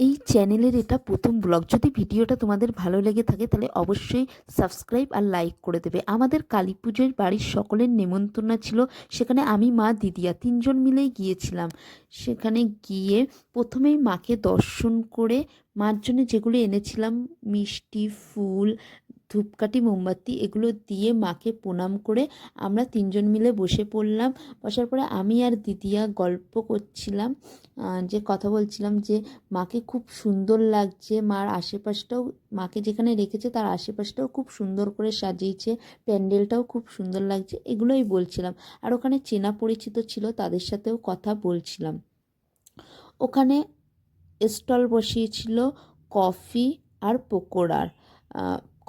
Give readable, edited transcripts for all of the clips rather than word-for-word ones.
এই চ্যানেলের এটা প্রথম ব্লগ। যদি ভিডিওটা তোমাদের ভালো লেগে থাকে তাহলে অবশ্যই সাবস্ক্রাইব আর লাইক করে দেবে। আমাদের কালী পুজোর বাড়ির সকলের নেমন্তন্ন ছিল। সেখানে আমি, মা, দিদিয়া তিনজন মিলেই গিয়েছিলাম। সেখানে গিয়ে প্রথমেই মাকে দর্শন করে মার জন্য যেগুলো এনেছিলাম, মিষ্টি, ফুল, ধূপকাঠি, মোমবাতি, এগুলো দিয়ে মাকে প্রণাম করে আমরা তিনজন মিলে বসে পড়লাম। বসার পরে আমি আর দিদিয়া গল্প করছিলাম, যে কথা বলছিলাম যে মাকে খুব সুন্দর লাগছে, মার আশেপাশটাও, মাকে যেখানে রেখেছে তার আশেপাশটাও খুব সুন্দর করে সাজিয়েছে, প্যান্ডেলটাও খুব সুন্দর লাগছে, এগুলোই বলছিলাম। আর ওখানে চেনা পরিচিত ছিল, তাদের সাথেও কথা বলছিলাম। ওখানে স্টল বসিয়েছিল কফি আর পকোড়ার।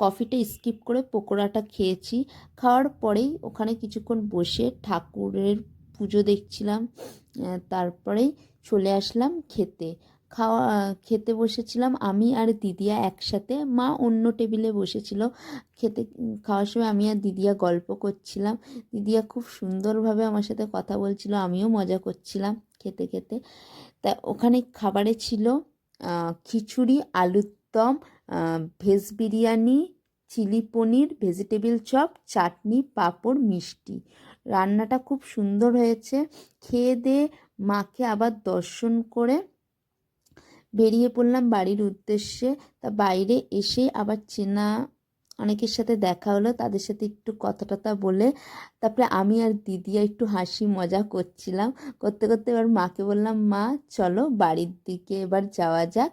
কফিটা স্কিপ করে পকোড়াটা খেয়েছি। খাওয়ার পরেই ওখানে কিছুক্ষণ বসে ঠাকুরের পুজো দেখছিলাম। তারপরেই চলে আসলাম খেতে। খেতে বসেছিলাম আমি আর দিদিয়া একসাথে, মা অন্য টেবিলে বসেছিল। খেতে খাওয়ার সময় আমি আর দিদিয়া গল্প করছিলাম। দিদিয়া খুব সুন্দরভাবে আমার সাথে কথা বলছিল, আমিও মজা করছিলাম খেতে খেতে। তা ওখানে খাবারে ছিল খিচুড়ি, আলুর দম, ভেজ বিরিয়ানি, চিলি পনির, ভেজিটেবিল চপ, চাটনি, পাঁপড়, মিষ্টি। রান্নাটা খুব সুন্দর হয়েছে। খেয়ে দিয়ে মাকে আবার দর্শন করে বেরিয়ে পড়লাম বাড়ির উদ্দেশ্যে। তা বাইরে এসে আবার চেনা অনেকের সাথে দেখা হলো, তাদের সাথে একটু কথা টথা বলে তারপরে আমি আর দিদিয়া একটু হাসি মজা করছিলাম। করতে করতে এবার মাকে বললাম, মা চলো বাড়ির দিকে এবার যাওয়া যাক।